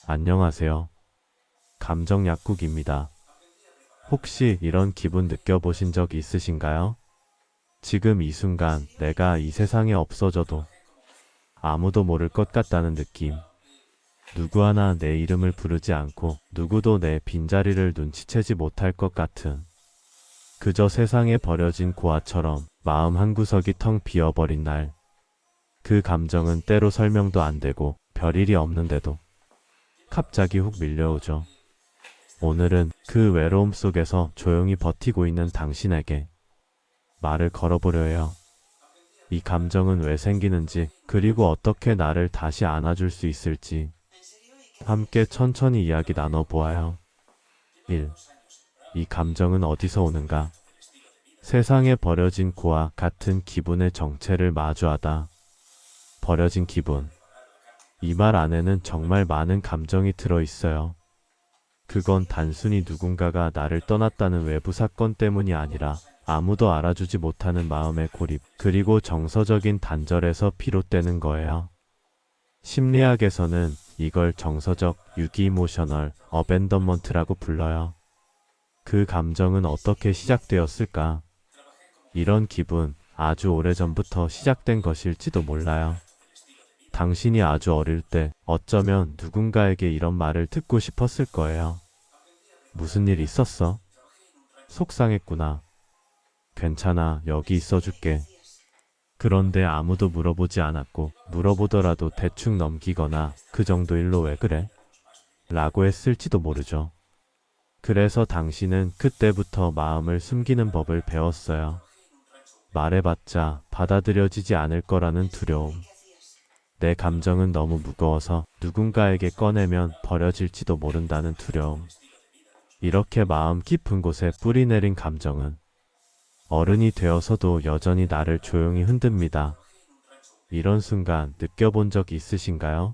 안녕하세요. 감정 약국입니다. 혹시 이런 기분 느껴보신 적 있으신가요? 지금 이 순간 내가 이 세상에 없어져도 아무도 모를 것 같다는 느낌. 누구 하나 내 이름을 부르지 않고 누구도 내 빈자리를 눈치채지 못할 것 같은 그저 세상에 버려진 고아처럼 마음 한구석이 텅 비어버린 날. 그 감정은 때로 설명도 안 되고 별일이 없는데도 갑자기 훅 밀려오죠. 오늘은 그 외로움 속에서 조용히 버티고 있는 당신에게 말을 걸어보려 해요. 이 감정은 왜 생기는지, 그리고 어떻게 나를 다시 안아줄 수 있을지 함께 천천히 이야기 나눠보아요. 1. 이 감정은 어디서 오는가? 세상에 버려진 고와 같은 기분의 정체를 마주하다. 버려진 기분. 이 말 안에는 정말 많은 감정이 들어있어요. 그건 단순히 누군가가 나를 떠났다는 외부 사건 때문이 아니라 아무도 알아주지 못하는 마음의 고립, 그리고 정서적인 단절에서 비롯되는 거예요. 심리학에서는 이걸 정서적 유기이모셔널 어벤던먼트라고 불러요. 그 감정은 어떻게 시작되었을까? 이런 기분, 아주 오래전부터 시작된 것일지도 몰라요. 당신이 아주 어릴 때 어쩌면 누군가에게 이런 말을 듣고 싶었을 거예요. 무슨 일 있었어? 속상했구나. 괜찮아, 여기 있어줄게. 그런데 아무도 물어보지 않았고, 물어보더라도 대충 넘기거나 그 정도 일로 왜 그래? 라고 했을지도 모르죠. 그래서 당신은 그때부터 마음을 숨기는 법을 배웠어요. 말해봤자 받아들여지지 않을 거라는 두려움. 내 감정은 너무 무거워서 누군가에게 꺼내면 버려질지도 모른다는 두려움. 이렇게 마음 깊은 곳에 뿌리내린 감정은 어른이 되어서도 여전히 나를 조용히 흔듭니다. 이런 순간 느껴본 적 있으신가요?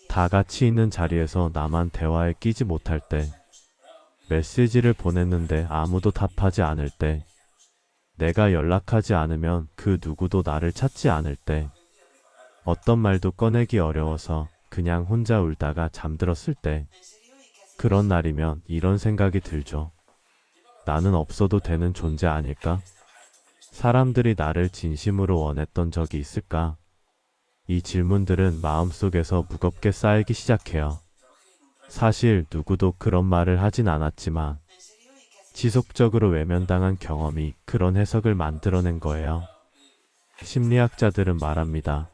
다 같이 있는 자리에서 나만 대화에 끼지 못할 때, 메시지를 보냈는데 아무도 답하지 않을 때, 내가 연락하지 않으면 그 누구도 나를 찾지 않을 때, 어떤 말도 꺼내기 어려워서 그냥 혼자 울다가 잠들었을 때, 그런 날이면 이런 생각이 들죠. 나는 없어도 되는 존재 아닐까? 사람들이 나를 진심으로 원했던 적이 있을까? 이 질문들은 마음속에서 무겁게 쌓이기 시작해요. 사실 누구도 그런 말을 하진 않았지만 지속적으로 외면당한 경험이 그런 해석을 만들어낸 거예요. 심리학자들은 말합니다.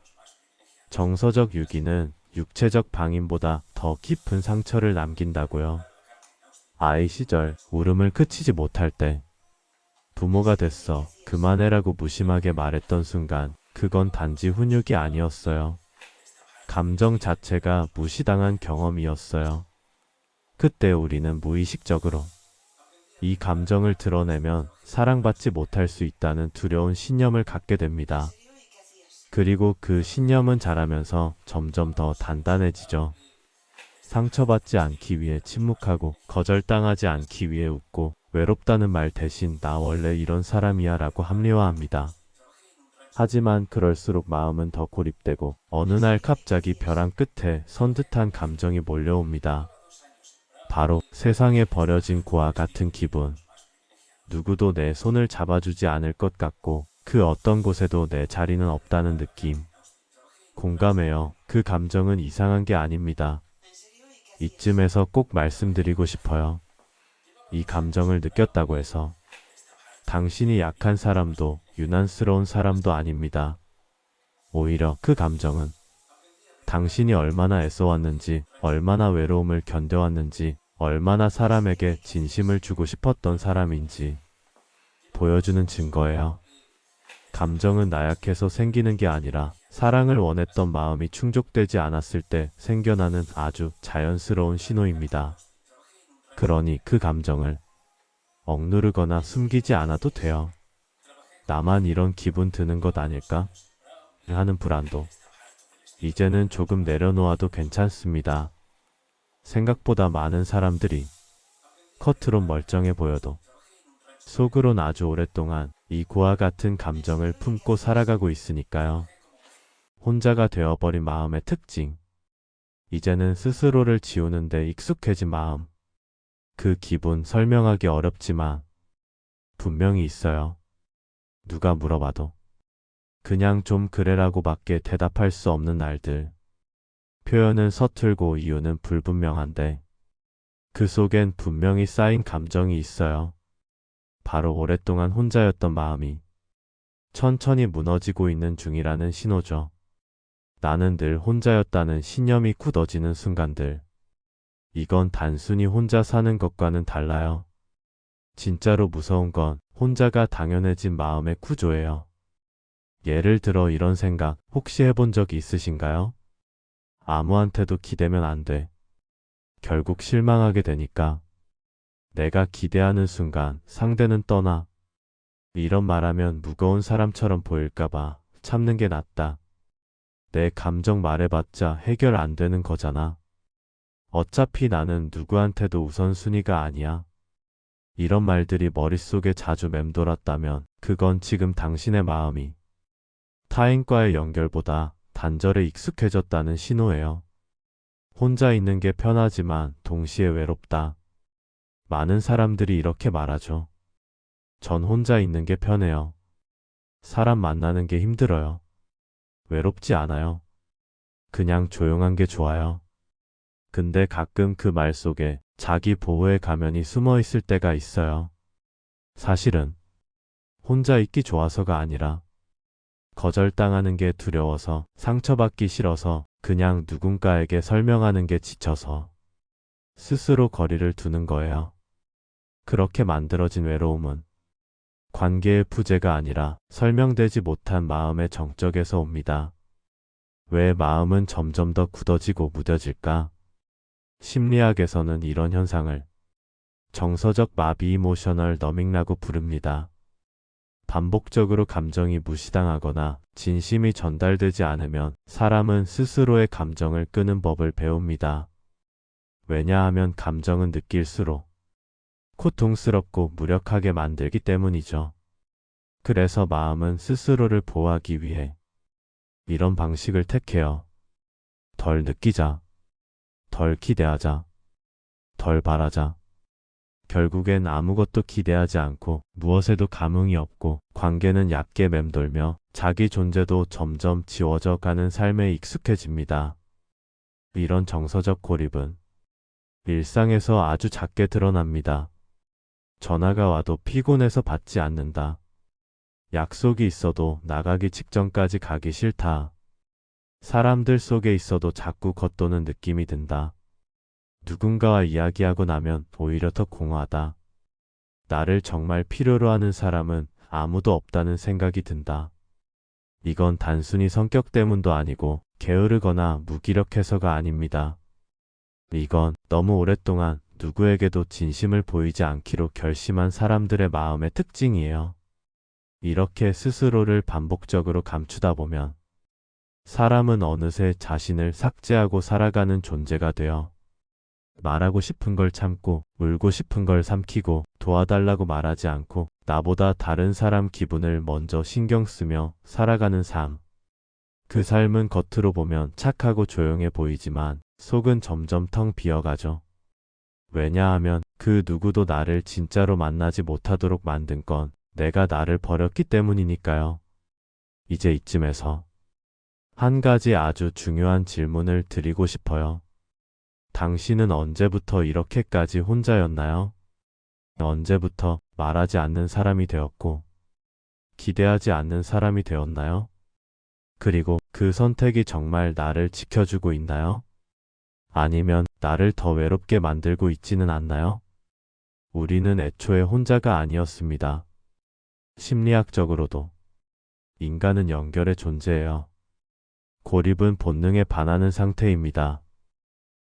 정서적 유기는 육체적 방임보다 더 깊은 상처를 남긴다고요. 아이 시절 울음을 그치지 못할 때, 부모가 됐어, 그만해라고 무심하게 말했던 순간 그건 단지 훈육이 아니었어요. 감정 자체가 무시당한 경험이었어요. 그때 우리는 무의식적으로 이 감정을 드러내면 사랑받지 못할 수 있다는 두려운 신념을 갖게 됩니다. 그리고 그 신념은 자라면서 점점 더 단단해지죠. 상처받지 않기 위해 침묵하고, 거절당하지 않기 위해 웃고, 외롭다는 말 대신 나 원래 이런 사람이야 라고 합리화합니다. 하지만 그럴수록 마음은 더 고립되고, 어느 날 갑자기 벼랑 끝에 선듯한 감정이 몰려옵니다. 바로 세상에 버려진 고와 같은 기분. 누구도 내 손을 잡아주지 않을 것 같고, 그 어떤 곳에도 내 자리는 없다는 느낌. 공감해요. 그 감정은 이상한 게 아닙니다. 이쯤에서 꼭 말씀드리고 싶어요. 이 감정을 느꼈다고 해서 당신이 약한 사람도 유난스러운 사람도 아닙니다. 오히려 그 감정은 당신이 얼마나 애써왔는지, 얼마나 외로움을 견뎌왔는지, 얼마나 사람에게 진심을 주고 싶었던 사람인지 보여주는 증거예요. 감정은 나약해서 생기는 게 아니라 사랑을 원했던 마음이 충족되지 않았을 때 생겨나는 아주 자연스러운 신호입니다. 그러니 그 감정을 억누르거나 숨기지 않아도 돼요. 나만 이런 기분 드는 것 아닐까? 하는 불안도 이제는 조금 내려놓아도 괜찮습니다. 생각보다 많은 사람들이 겉으론 멀쩡해 보여도 속으론 아주 오랫동안 이 고와 같은 감정을 품고 살아가고 있으니까요. 혼자가 되어버린 마음의 특징. 이제는 스스로를 지우는데 익숙해진 마음. 그 기분 설명하기 어렵지만 분명히 있어요. 누가 물어봐도 그냥 좀 그래라고 밖에 대답할 수 없는 날들. 표현은 서툴고 이유는 불분명한데 그 속엔 분명히 쌓인 감정이 있어요. 바로 오랫동안 혼자였던 마음이 천천히 무너지고 있는 중이라는 신호죠. 나는 늘 혼자였다는 신념이 굳어지는 순간들. 이건 단순히 혼자 사는 것과는 달라요. 진짜로 무서운 건 혼자가 당연해진 마음의 구조예요. 예를 들어 이런 생각 혹시 해본 적이 있으신가요? 아무한테도 기대면 안 돼. 결국 실망하게 되니까. 내가 기대하는 순간 상대는 떠나. 이런 말하면 무거운 사람처럼 보일까봐 참는 게 낫다. 내 감정 말해봤자 해결 안 되는 거잖아. 어차피 나는 누구한테도 우선순위가 아니야. 이런 말들이 머릿속에 자주 맴돌았다면 그건 지금 당신의 마음이 타인과의 연결보다 단절에 익숙해졌다는 신호예요. 혼자 있는 게 편하지만 동시에 외롭다. 많은 사람들이 이렇게 말하죠. 전 혼자 있는 게 편해요. 사람 만나는 게 힘들어요. 외롭지 않아요. 그냥 조용한 게 좋아요. 근데 가끔 그 말 속에 자기 보호의 가면이 숨어 있을 때가 있어요. 사실은 혼자 있기 좋아서가 아니라 거절당하는 게 두려워서, 상처받기 싫어서, 그냥 누군가에게 설명하는 게 지쳐서 스스로 거리를 두는 거예요. 그렇게 만들어진 외로움은 관계의 부재가 아니라 설명되지 못한 마음의 정적에서 옵니다. 왜 마음은 점점 더 굳어지고 무뎌질까? 심리학에서는 이런 현상을 정서적 마비 이모셔널 너밍라고 부릅니다. 반복적으로 감정이 무시당하거나 진심이 전달되지 않으면 사람은 스스로의 감정을 끄는 법을 배웁니다. 왜냐하면 감정은 느낄수록 고통스럽고 무력하게 만들기 때문이죠. 그래서 마음은 스스로를 보호하기 위해 이런 방식을 택해요. 덜 느끼자, 덜 기대하자, 덜 바라자. 결국엔 아무것도 기대하지 않고 무엇에도 감흥이 없고 관계는 얕게 맴돌며 자기 존재도 점점 지워져 가는 삶에 익숙해집니다. 이런 정서적 고립은 일상에서 아주 작게 드러납니다. 전화가 와도 피곤해서 받지 않는다. 약속이 있어도 나가기 직전까지 가기 싫다. 사람들 속에 있어도 자꾸 겉도는 느낌이 든다. 누군가와 이야기하고 나면 오히려 더 공허하다. 나를 정말 필요로 하는 사람은 아무도 없다는 생각이 든다. 이건 단순히 성격 때문도 아니고 게으르거나 무기력해서가 아닙니다. 이건 너무 오랫동안 누구에게도 진심을 보이지 않기로 결심한 사람들의 마음의 특징이에요. 이렇게 스스로를 반복적으로 감추다 보면 사람은 어느새 자신을 삭제하고 살아가는 존재가 되어 말하고 싶은 걸 참고 울고 싶은 걸 삼키고 도와달라고 말하지 않고 나보다 다른 사람 기분을 먼저 신경 쓰며 살아가는 삶. 그 삶은 겉으로 보면 착하고 조용해 보이지만 속은 점점 텅 비어가죠. 왜냐하면 그 누구도 나를 진짜로 만나지 못하도록 만든 건 내가 나를 버렸기 때문이니까요. 이제 이쯤에서 한 가지 아주 중요한 질문을 드리고 싶어요. 당신은 언제부터 이렇게까지 혼자였나요? 언제부터 말하지 않는 사람이 되었고 기대하지 않는 사람이 되었나요? 그리고 그 선택이 정말 나를 지켜주고 있나요? 아니면 나를 더 외롭게 만들고 있지는 않나요? 우리는 애초에 혼자가 아니었습니다. 심리학적으로도 인간은 연결의 존재예요. 고립은 본능에 반하는 상태입니다.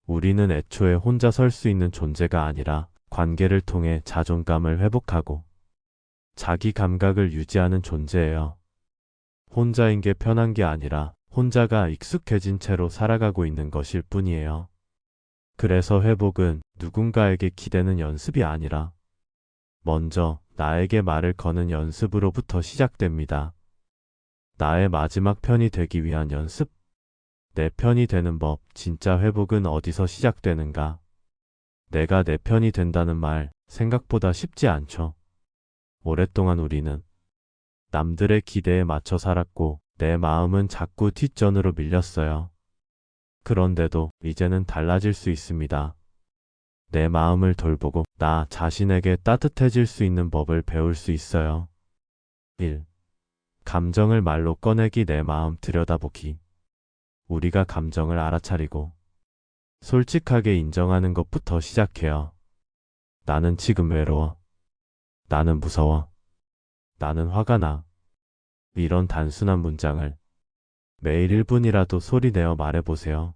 우리는 애초에 혼자 설 수 있는 존재가 아니라 관계를 통해 자존감을 회복하고 자기 감각을 유지하는 존재예요. 혼자인 게 편한 게 아니라 혼자가 익숙해진 채로 살아가고 있는 것일 뿐이에요. 그래서 회복은 누군가에게 기대는 연습이 아니라 먼저 나에게 말을 거는 연습으로부터 시작됩니다. 나의 마지막 편이 되기 위한 연습? 내 편이 되는 법, 진짜 회복은 어디서 시작되는가? 내가 내 편이 된다는 말, 생각보다 쉽지 않죠. 오랫동안 우리는 남들의 기대에 맞춰 살았고, 내 마음은 자꾸 뒷전으로 밀렸어요. 그런데도 이제는 달라질 수 있습니다. 내 마음을 돌보고 나 자신에게 따뜻해질 수 있는 법을 배울 수 있어요. 1. 감정을 말로 꺼내기. 내 마음 들여다보기. 우리가 감정을 알아차리고 솔직하게 인정하는 것부터 시작해요. 나는 지금 외로워. 나는 무서워. 나는 화가 나. 이런 단순한 문장을 매일 1분이라도 소리내어 말해보세요.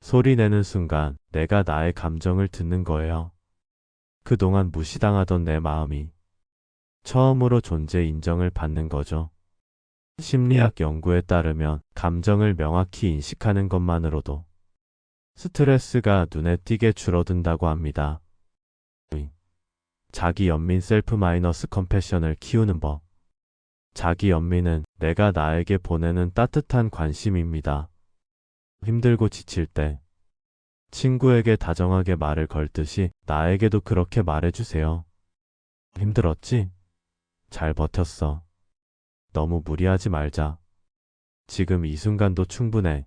소리내는 순간 내가 나의 감정을 듣는 거예요. 그동안 무시당하던 내 마음이 처음으로 존재 인정을 받는 거죠. 심리학 연구에 따르면 감정을 명확히 인식하는 것만으로도 스트레스가 눈에 띄게 줄어든다고 합니다. 자기 연민 셀프 마이너스 컴패션을 키우는 법. 자기 연민은 내가 나에게 보내는 따뜻한 관심입니다. 힘들고 지칠 때 친구에게 다정하게 말을 걸듯이 나에게도 그렇게 말해주세요. 힘들었지? 잘 버텼어. 너무 무리하지 말자. 지금 이 순간도 충분해.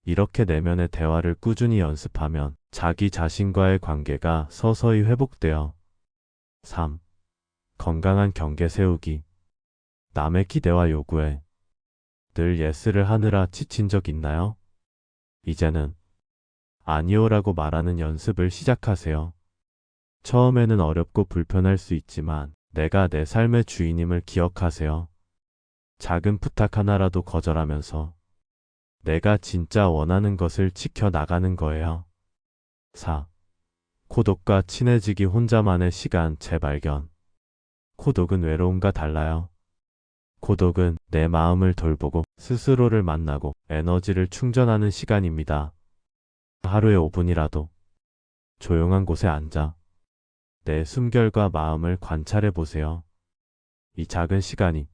이렇게 내면의 대화를 꾸준히 연습하면 자기 자신과의 관계가 서서히 회복되어. 3. 건강한 경계 세우기. 남의 기대와 요구에 늘 예스를 하느라 지친 적 있나요? 이제는 아니오라고 말하는 연습을 시작하세요. 처음에는 어렵고 불편할 수 있지만 내가 내 삶의 주인임을 기억하세요. 작은 부탁 하나라도 거절하면서 내가 진짜 원하는 것을 지켜나가는 거예요. 4. 고독과 친해지기. 혼자만의 시간 재발견. 고독은 외로움과 달라요. 고독은 내 마음을 돌보고 스스로를 만나고 에너지를 충전하는 시간입니다. 하루에 5분이라도 조용한 곳에 앉아 내 숨결과 마음을 관찰해 보세요. 이 작은 시간이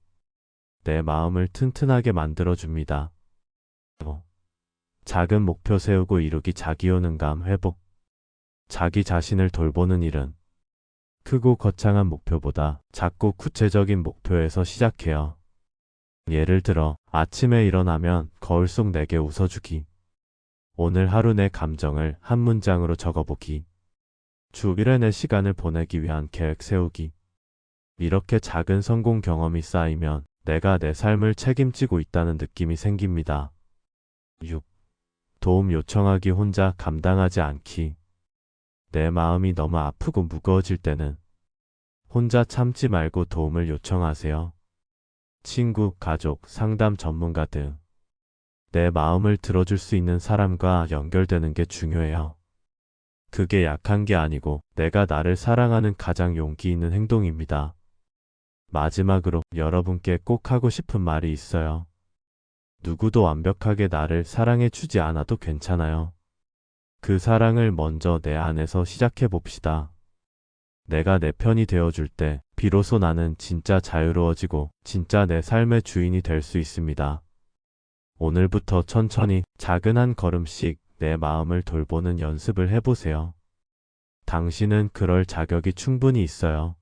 내 마음을 튼튼하게 만들어줍니다. 작은 목표 세우고 이루기. 자기효능감 회복. 자기 자신을 돌보는 일은 크고 거창한 목표보다 작고 구체적인 목표에서 시작해요. 예를 들어 아침에 일어나면 거울 속 내게 웃어주기. 오늘 하루 내 감정을 한 문장으로 적어보기. 주 1회 내 시간을 보내기 위한 계획 세우기. 이렇게 작은 성공 경험이 쌓이면 내가 내 삶을 책임지고 있다는 느낌이 생깁니다. 6. 도움 요청하기. 혼자 감당하지 않기. 내 마음이 너무 아프고 무거워질 때는 혼자 참지 말고 도움을 요청하세요. 친구, 가족, 상담 전문가 등 내 마음을 들어줄 수 있는 사람과 연결되는 게 중요해요. 그게 약한 게 아니고 내가 나를 사랑하는 가장 용기 있는 행동입니다. 마지막으로 여러분께 꼭 하고 싶은 말이 있어요. 누구도 완벽하게 나를 사랑해 주지 않아도 괜찮아요. 그 사랑을 먼저 내 안에서 시작해 봅시다. 내가 내 편이 되어줄 때 비로소 나는 진짜 자유로워지고 진짜 내 삶의 주인이 될 수 있습니다. 오늘부터 천천히 작은 한 걸음씩 내 마음을 돌보는 연습을 해보세요. 당신은 그럴 자격이 충분히 있어요.